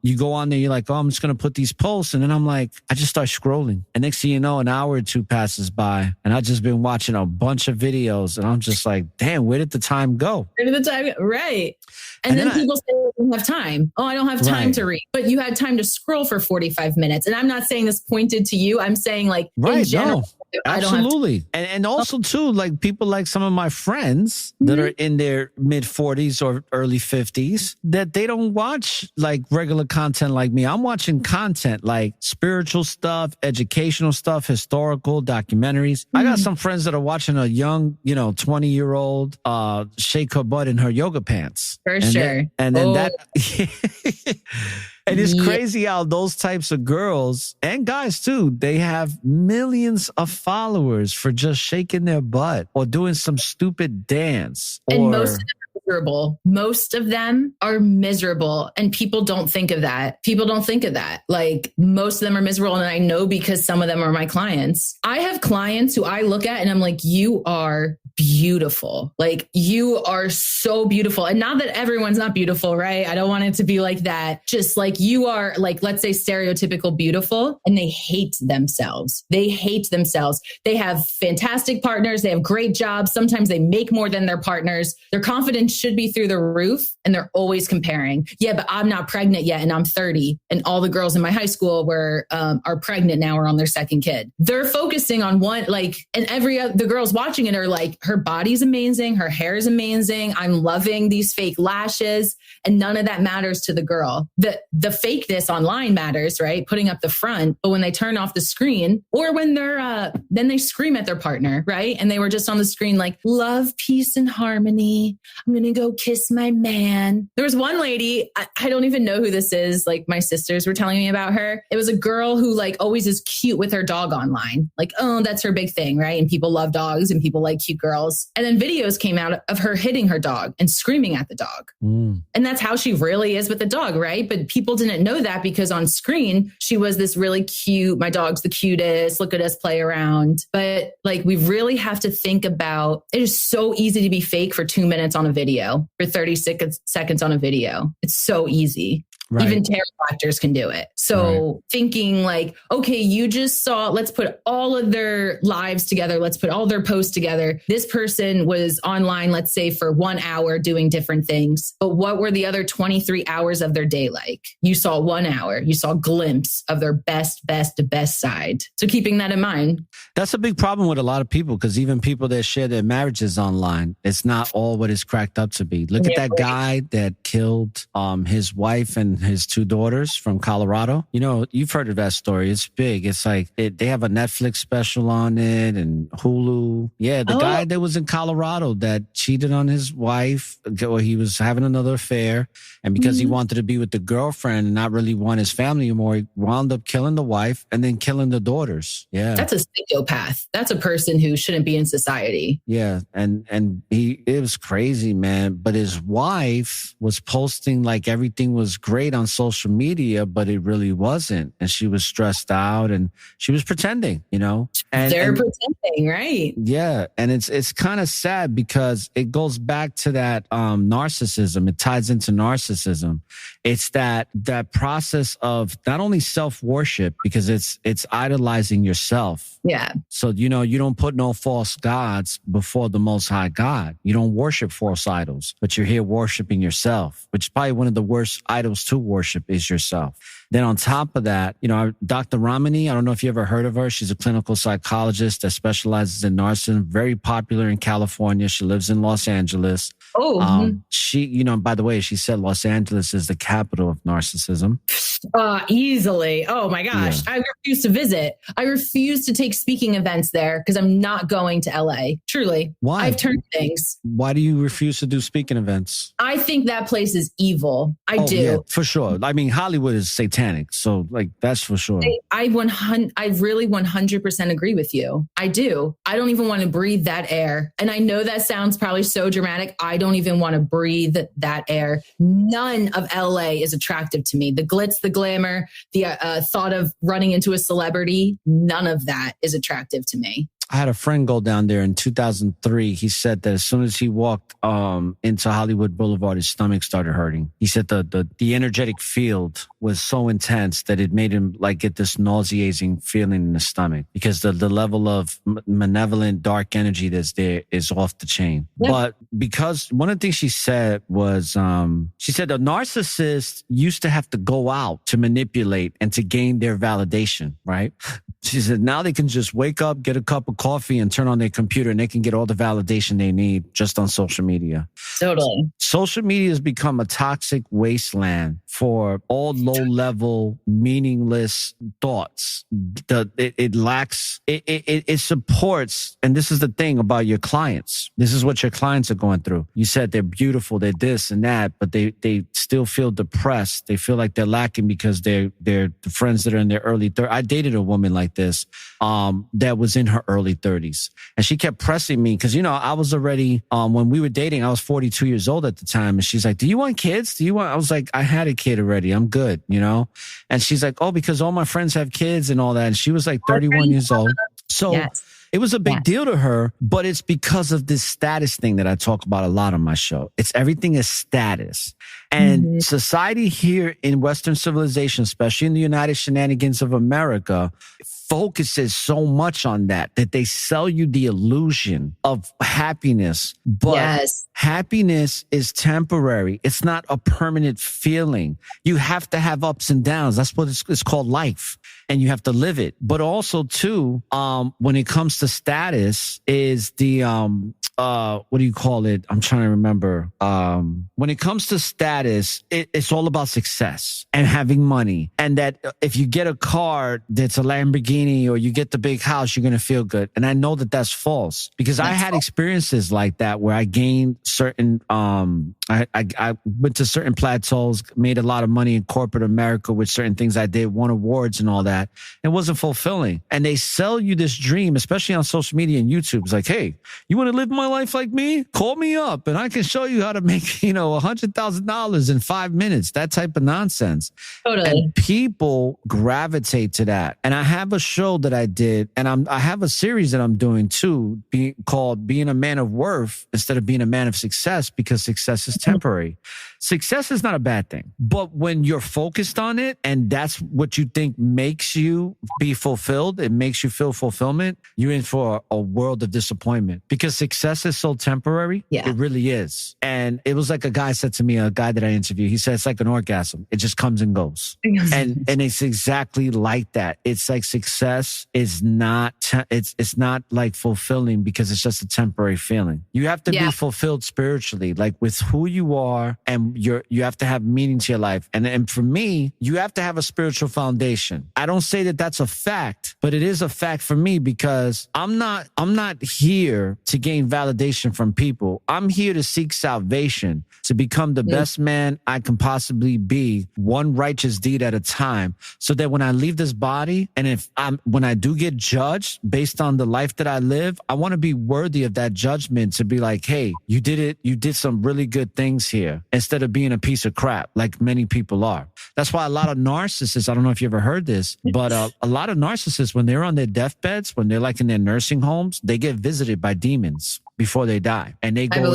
you go on there, you're like, oh, I'm just going to put these posts. And then I'm like, I just start scrolling. And next thing you know, an hour or two passes by, and I've just been watching a bunch of videos. And I'm just like, damn, where did the time go? Where did the time go? Right. And then people say, I don't have time. Oh, I don't have time to read. But you had time to scroll for 45 minutes. And I'm not saying this pointed to you. I'm saying in general. No, absolutely. And also too, like people like some of my friends that are in their mid 40s or early 50s, that they don't watch like regular content like me. I'm watching content like spiritual stuff, educational stuff, historical documentaries. I got some friends that are watching a young, 20-year-old shake her butt in her yoga pants. For sure. And it's crazy how those types of girls and guys too, they have millions of followers for just shaking their butt or doing some stupid dance. And most of them are miserable. Most of them are miserable. And people don't think of that. Like, most of them are miserable. And I know, because some of them are my clients. I have clients who I look at and I'm like, you are beautiful. Like, you are so beautiful. And not that everyone's not beautiful, right? I don't want it to be like that. Just like, you are, like, let's say stereotypical beautiful, and they hate themselves. They have fantastic partners. They have great jobs. Sometimes they make more than their partners. Their confidence should be through the roof, and they're always comparing. Yeah, but I'm not pregnant yet, and I'm 30, and all the girls in my high school are pregnant now or on their second kid. They're focusing on one, like, and the girls watching it are like, her body's amazing. Her hair is amazing. I'm loving these fake lashes. And none of that matters to the girl. The fakeness online matters, right? Putting up the front. But when they turn off the screen, or when they're, then they scream at their partner, right? And they were just on the screen like, love, peace, and harmony. I'm going to go kiss my man. There was one lady, I don't even know who this is. Like, my sisters were telling me about her. It was a girl who like always is cute with her dog online. Like, oh, that's her big thing, right? And people love dogs and people like cute girls. And then videos came out of her hitting her dog and screaming at the dog. And that's how she really is with the dog, right? But people didn't know that, because on screen, she was this really cute, my dog's the cutest, look at us play around. But like, we really have to think about, it is so easy to be fake for 2 minutes on a video, for 30 seconds on a video. It's so easy. Right. Even tarot actors can do it. So thinking like, okay, you just saw, let's put all of their lives together. Let's put all their posts together. This person was online, let's say for 1 hour doing different things. But what were the other 23 hours of their day like? You saw 1 hour. You saw a glimpse of their best side. So keeping that in mind. That's a big problem with a lot of people, because even people that share their marriages online, it's not all what it's cracked up to be. Look at that guy that killed his wife and and his 2 daughters from Colorado. You know, you've heard of that story. It's big. It's like they have a Netflix special on it and Hulu. Yeah, the guy that was in Colorado that cheated on his wife, or he was having another affair, and because he wanted to be with the girlfriend and not really want his family anymore, he wound up killing the wife and then killing the daughters. Yeah. That's a psychopath. That's a person who shouldn't be in society. Yeah. And it was crazy, man. But his wife was posting like everything was great on social media, but it really wasn't. And she was stressed out and she was pretending, you know. They're pretending, right? Yeah. And it's kind of sad because it goes back to that narcissism. It ties into narcissism. It's that process of not only self-worship, because it's idolizing yourself. Yeah. So, you know, you don't put no false gods before the Most High God. You don't worship false idols, but you're here worshiping yourself, which is probably one of the worst idols to worship is yourself. Then on top of that, you know, Dr. Ramani, I don't know if you ever heard of her. She's a clinical psychologist that specializes in narcissism, very popular in California. She lives in Los Angeles. She, you know, by the way, she said Los Angeles is the capital of narcissism. Easily. Oh my gosh. Yeah. I refuse to visit. I refuse to take speaking events there because I'm not going to LA. Truly. Why? I've turned things. Why do you refuse to do speaking events? I think that place is evil. I do. Yeah, for sure. I mean, Hollywood is satanic. So like, that's for sure. I really 100% agree with you. I do. I don't even want to breathe that air. And I know that sounds probably so dramatic. I don't even want to breathe that air. None of LA is attractive to me. The glitz, the glamour, the thought of running into a celebrity, none of that is attractive to me. I had a friend go down there in 2003. He said that as soon as he walked into Hollywood Boulevard, his stomach started hurting. He said the energetic field was so intense that it made him like get this nauseating feeling in the stomach because the level of malevolent dark energy that's there is off the chain. Yeah. But because one of the things she said was, she said the narcissist used to have to go out to manipulate and to gain their validation, right? She said now they can just wake up, get a cup of coffee and turn on their computer and they can get all the validation they need just on social media. Totally. Social media has become a toxic wasteland for all low-level, meaningless thoughts. It lacks, it supports, and this is the thing about your clients. This is what your clients are going through. You said they're beautiful, they're this and that, but they still feel depressed. They feel like they're lacking because they're the friends that are in their early 30s. I dated a woman like this that was in her early 30s. And she kept pressing me because, you know, I was already, when we were dating, I was 42 years old at the time. And she's like, do you want kids? I was like, I had a kid already. I'm good, you know? And she's like, oh, because all my friends have kids and all that. And she was like 31 years old. So yes. It was a big deal to her, but it's because of this status thing that I talk about a lot on my show. It's everything is status. And society here in Western civilization, especially in the United Shenanigans of America, focuses so much on that they sell you the illusion of happiness. But happiness is temporary. It's not a permanent feeling. You have to have ups and downs. That's what it's called life. And you have to live it. But also too, when it comes to status is the, what do you call it? I'm trying to remember. When it comes to status, it's all about success and having money. And that if you get a car that's a Lamborghini or you get the big house, you're going to feel good. And I know that that's false because I had experiences like that where I gained certain, I went to certain plateaus, made a lot of money in corporate America with certain things I did, won awards and all that. It wasn't fulfilling. And they sell you this dream, especially on social media and YouTube. It's like, hey, you want to live my life like me? Call me up and I can show you how to make, $100,000 in 5 minutes, that type of nonsense. Totally. And people gravitate to that. And I have a show that I did, and I have a series that I'm doing too, called Being a Man of Worth instead of being a man of success, because success is temporary. Success is not a bad thing, but when you're focused on it and that's what you think makes you be fulfilled, it makes you feel fulfillment, you're in for a world of disappointment because success is so temporary. Yeah. It really is. And it was like a guy said to me, a guy that I interviewed, he said, it's like an orgasm. It just comes and goes. and it's exactly like that. It's like success is not, it's not like fulfilling because it's just a temporary feeling. You have to be fulfilled spiritually, like with who you are and and you have to have meaning to your life. And for me, you have to have a spiritual foundation. I don't say that that's a fact, but it is a fact for me because I'm not here to gain validation from people. I'm here to seek salvation, to become the best man I can possibly be, one righteous deed at a time, so that when I leave this body, and when I do get judged based on the life that I live, I want to be worthy of that judgment, to be like, hey, you did it. You did some really good things here, instead of being a piece of crap like many people are. That's why a lot of narcissists, I don't know if you ever heard this, but a lot of narcissists, when they're on their deathbeds, when they're like in their nursing homes, they get visited by demons before they die. And they go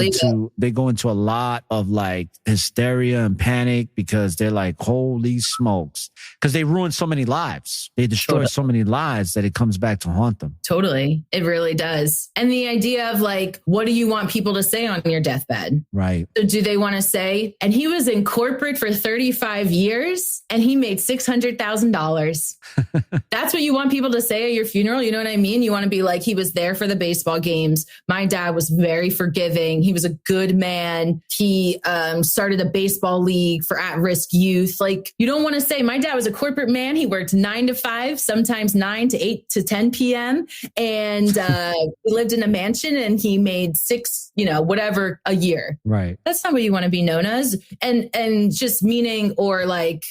into a lot of like hysteria and panic because they're like, holy smokes. Because they ruin so many lives. They destroy so many lives that it comes back to haunt them. Totally. It really does. And the idea of like, what do you want people to say on your deathbed? Right. So do they want to say, and he was in corporate for 35 years and he made $600,000. That's what you want people to say at your funeral. You know what I mean? You want to be like, he was there for the baseball games. My dad was very forgiving. He was a good man. He started a baseball league for at-risk youth. Like, you don't want to say, my dad was a corporate man. He worked 9 to 5, sometimes 9 to 8 to 10 p.m. And he lived in a mansion and he made whatever a year. Right. That's not what you want to be known as. And just meaning, or like,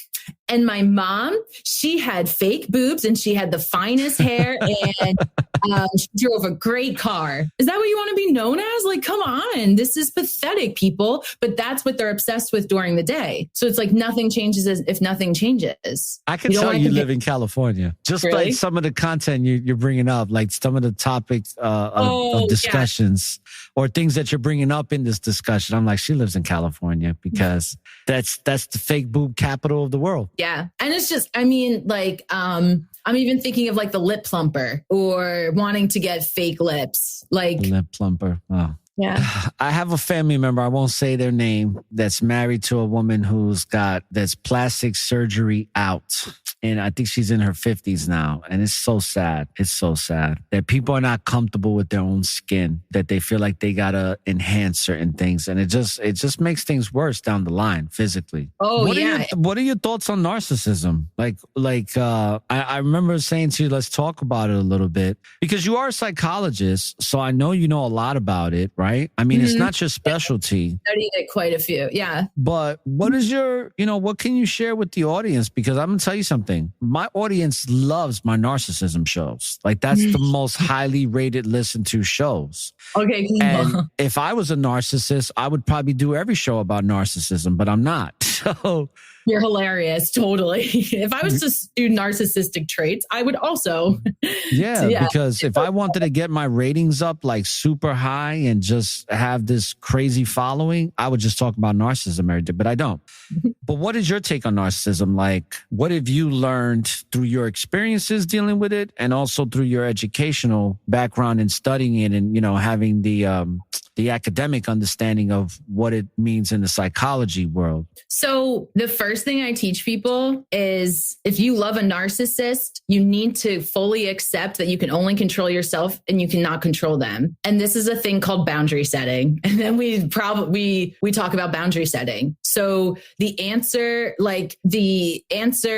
and my mom, she had fake boobs and she had the finest hair and she drove a great car. Is that what you want to be known as? Like, come on, this is pathetic, people. But that's what they're obsessed with during the day. So it's like nothing changes if nothing changes. I can tell you live in California. Just really? Like some of the content you're bringing up, like some of the topics of discussions or things that you're bringing up in this discussion. I'm like, she lives in California because that's the fake boob capital of the world. Yeah. And it's just, I mean, like, I'm even thinking of like the lip plumper or wanting to get fake lips. Like lip plumper. Oh. Yeah. I have a family member, I won't say their name, that's married to a woman that's plastic surgery out. And I think she's in her 50s now. And it's so sad. It's so sad that people are not comfortable with their own skin, that they feel like they got to enhance certain things. And it just makes things worse down the line physically. Oh, What are your thoughts on narcissism? I remember saying to you, let's talk about it a little bit, because you are a psychologist. So I know you know a lot about it, right? I mean, It's not your specialty. Studied it quite a few. Yeah. But what is what can you share with the audience? Because I'm going to tell you something. My audience loves my narcissism shows. Like, that's the most highly rated, listened to shows. Okay. And if I was a narcissist, I would probably do every show about narcissism, but I'm not. So you're hilarious. Totally. If I was to do narcissistic traits, I would also. Yeah, because if I wanted to get my ratings up like super high and just have this crazy following, I would just talk about narcissism every day, but I don't. But what is your take on narcissism? Like, what have you learned through your experiences dealing with it, and also through your educational background and studying it, and, having the academic understanding of what it means in the psychology world? So the first thing I teach people is, if you love a narcissist, you need to fully accept that you can only control yourself and you cannot control them. And this is a thing called boundary setting. And then we talk about boundary setting. So the answer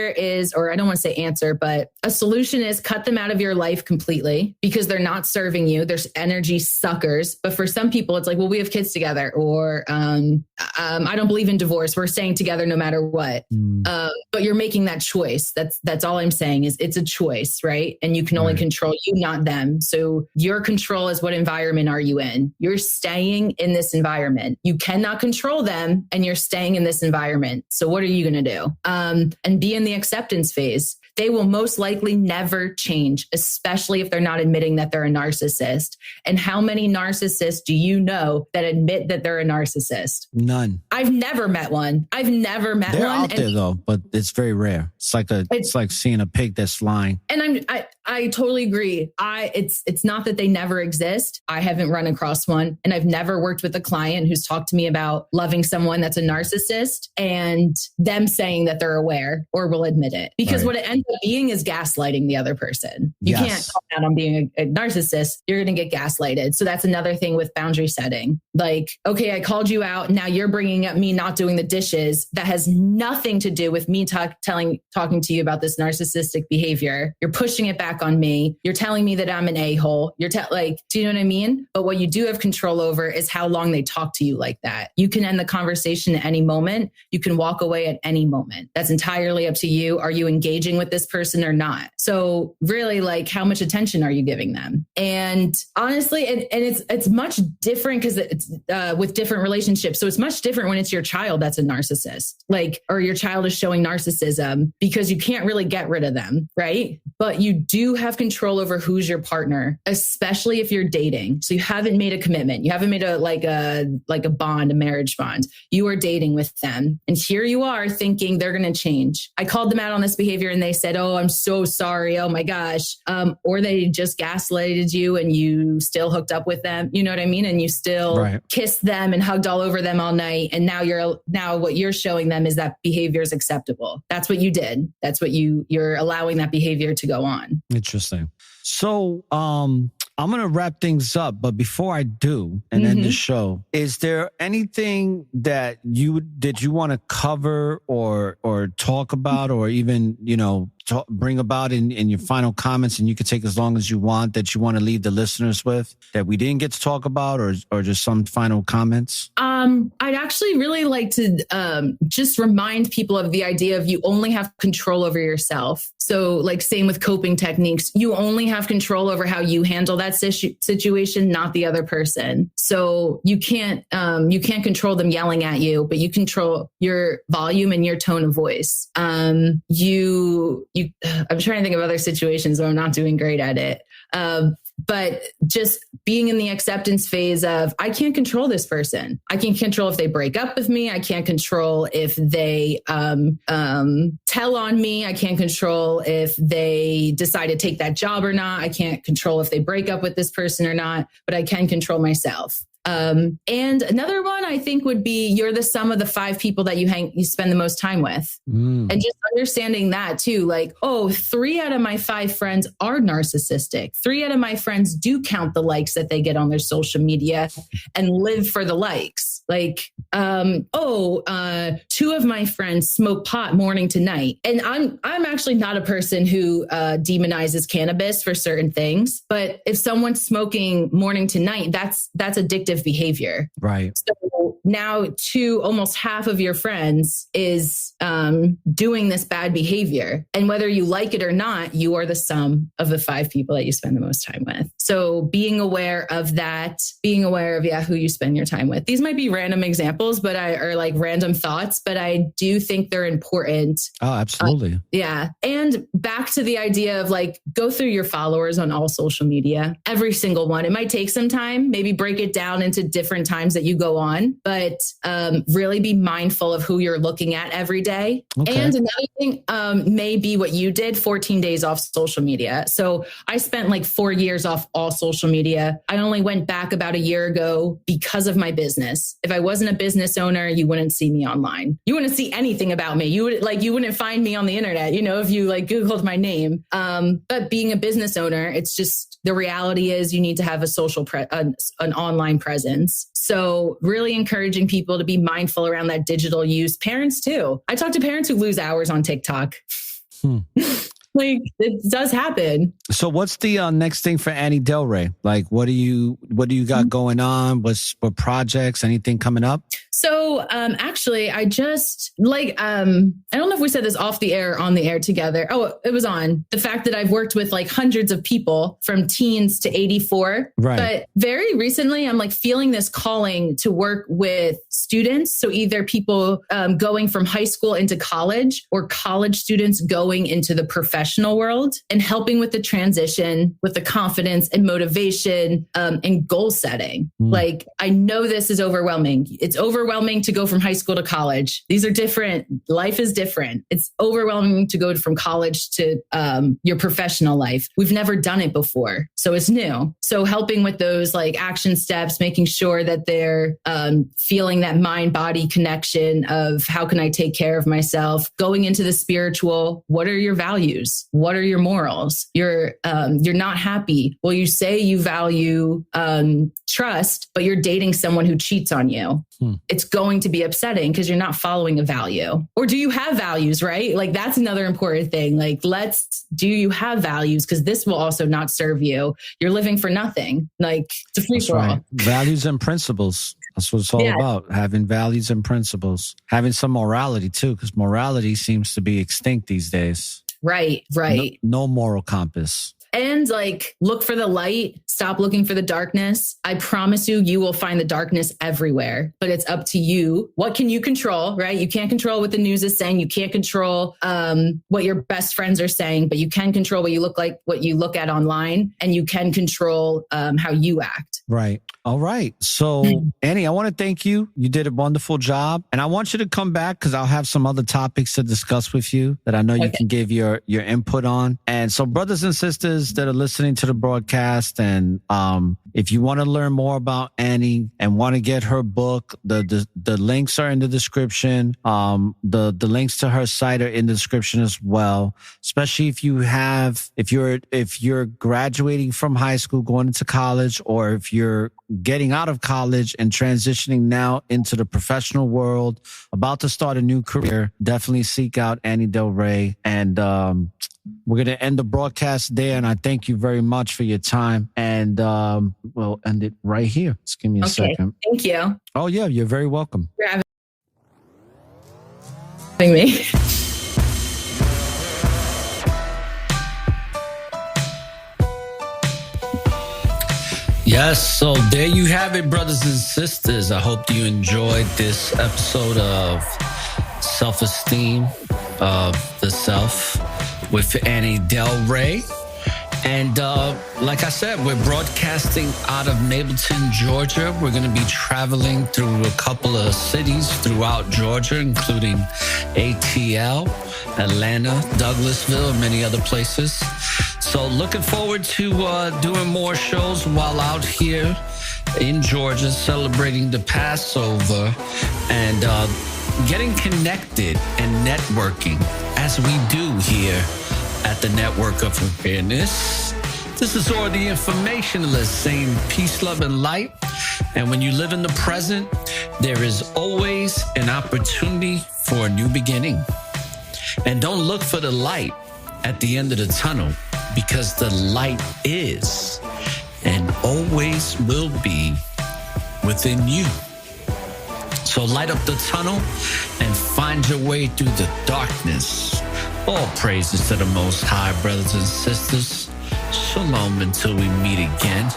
is, or I don't want to say answer, but a solution is cut them out of your life completely, because they're not serving you. They're energy suckers. But for some people, it's like, well, we have kids together, or I don't believe in divorce. We're staying together no matter what. But you're making that choice. That's all I'm saying, is it's a choice, right? And you can only control you, not them. So your control is, what environment are you in? You're staying in this environment. You cannot control them, and you're staying in this environment. So what are you going to do? And be in the acceptance phase. They will most likely never change, especially if they're not admitting that they're a narcissist. And how many narcissists do you know that admit that they're a narcissist? None. I've never met one. They're out there though, but it's very rare. It's like seeing a pig that's flying. And I totally agree. It's not that they never exist. I haven't run across one, and I've never worked with a client who's talked to me about loving someone that's a narcissist and them saying that they're aware or will admit it. Because what it ends up being is gaslighting the other person. You can't call out on being a narcissist. You're going to get gaslighted. So that's another thing with boundary setting. Like, okay, I called you out. Now you're bringing up me not doing the dishes. That has nothing to do with me talking to you about this narcissistic behavior. You're pushing it back on me. You're telling me that I'm an a-hole. Do you know what I mean? But what you do have control over is how long they talk to you like that. You can end the conversation at any moment. You can walk away at any moment. That's entirely up to you. Are you engaging with this person or not? So really, like, how much attention are you giving them? And honestly, and it's much different because it's with different relationships. So it's much different when it's your child that's a narcissist, like, or your child is showing narcissism, because you can't really get rid of them, right? But you do have control over who's your partner, especially if you're dating. So you haven't made a commitment. You haven't made a bond, a marriage bond. You are dating with them. And here you are thinking they're going to change. I called them out on this behavior and they said, oh, I'm so sorry. Oh my gosh. Or they just gaslighted you and you still hooked up with them. You know what I mean? And you still kissed them and hugged all over them all night. And now what you're showing them is that behavior is acceptable. That's what you did. That's what you're allowing that behavior to go on. Interesting. So, I'm going to wrap things up, but before I do and end the show, is there anything that you want to cover or talk about, or even, bring about in your final comments, and you can take as long as you want, that you want to leave the listeners with that we didn't get to talk about, or just some final comments? I'd actually really like to just remind people of the idea of you only have control over yourself. So like same with coping techniques, you only have control over how you handle that situation, not the other person. So you can't control them yelling at you, but you control your volume and your tone of voice. I'm trying to think of other situations where I'm not doing great at it. But just being in the acceptance phase of, I can't control this person. I can't control if they break up with me. I can't control if they tell on me. I can't control if they decide to take that job or not. I can't control if they break up with this person or not, but I can control myself. And another one I think would be, you're the sum of the 5 people that you spend the most time with. And just understanding that too, like, 3 out of my 5 friends are narcissistic. 3 out of my friends do count the likes that they get on their social media and live for the likes. Like, 2 of my friends smoke pot morning to night. And I'm actually not a person who demonizes cannabis for certain things, but if someone's smoking morning to night, that's addictive behavior. Right. So now almost half of your friends is doing this bad behavior. And whether you like it or not, you are the sum of the 5 people that you spend the most time with. So being aware of that, being aware of, who you spend your time with. These might be random examples, or like random thoughts, but I do think they're important. Oh, absolutely. And back to the idea of like, go through your followers on all social media, every single one. It might take some time, maybe break it down into different times that you go on, but really be mindful of who you're looking at every day. Okay. And another thing may be what you did, 14 days off social media. So I spent like 4 years off all social media. I only went back about a year ago because of my business. If I wasn't a business owner, you wouldn't see me online. You wouldn't see anything about me. You wouldn't find me on the internet, if you like Googled my name. But being a business owner, it's just, the reality is you need to have a social an online presence. So really encouraging people to be mindful around that digital use. Parents too. I talk to parents who lose hours on TikTok. Like, it does happen. So what's the next thing for Annie Delre? Like, what do you got going on? What projects, anything coming up? So, actually, I just I don't know if we said this off the air or on the air together. Oh, it was on. The fact that I've worked with like hundreds of people from teens to 84. Right. But very recently, I'm like feeling this calling to work with students. So either people going from high school into college, or college students going into the professional professional world and helping with the transition, with the confidence and motivation and goal setting. Like, I know this is overwhelming. It's overwhelming to go from high school to college. These are different. Life is different. It's overwhelming to go from college to your professional life. We've never done it before. So it's new. So helping with those like action steps, making sure that they're feeling that mind-body connection of how can I take care of myself, going into the spiritual. What are your values? What are your morals? You're not happy. Well, you say you value trust, but you're dating someone who cheats on you. It's going to be upsetting because you're not following a value. Or do you have values, right? Like, that's another important thing. Like, do you have values? Because this will also not serve you. You're living for nothing. Like, it's a free for all. Right. Values and principles. That's what it's all about. Having values and principles. Having some morality too, because morality seems to be extinct these days. Right. No moral compass. And like, look for the light, stop looking for the darkness. I promise you will find the darkness everywhere, but it's up to you. What can you control, right? You can't control what the news is saying. You can't control what your best friends are saying, but you can control what you look like, what you look at online, and you can control how you act. Right. All right. So, Annie, I want to thank you. You did a wonderful job. And I want you to come back because I'll have some other topics to discuss with you that I know you can give your input on. And so, brothers and sisters that are listening to the broadcast, and if you want to learn more about Annie and want to get her book, the links are in the description. The links to her site are in the description as well. Especially if you're graduating from high school, going into college, or if you're getting out of college and transitioning now into the professional world, about to start a new career, definitely seek out Annie Delre. And we're going to end the broadcast there. And I thank you very much for your time. And we'll end it right here. Just give me a second. Thank you. Oh, yeah. You're very welcome. For having me. Yes, so there you have it, brothers and sisters. I hope you enjoyed this episode of Self-Esteem of the Self with Annie Delre. And like I said, we're broadcasting out of Mableton, Georgia. We're going to be traveling through a couple of cities throughout Georgia, including ATL, Atlanta, Douglasville, and many other places. So looking forward to doing more shows while out here in Georgia, celebrating the Passover and getting connected and networking as we do here at the Network of Awareness. This is ORRA the Informationalist saying peace, love, and light. And when you live in the present, there is always an opportunity for a new beginning. And don't look for the light at the end of the tunnel, because the light is and always will be within you. So light up the tunnel and find your way through the darkness. All praises to the Most High, brothers and sisters. Shalom until we meet again.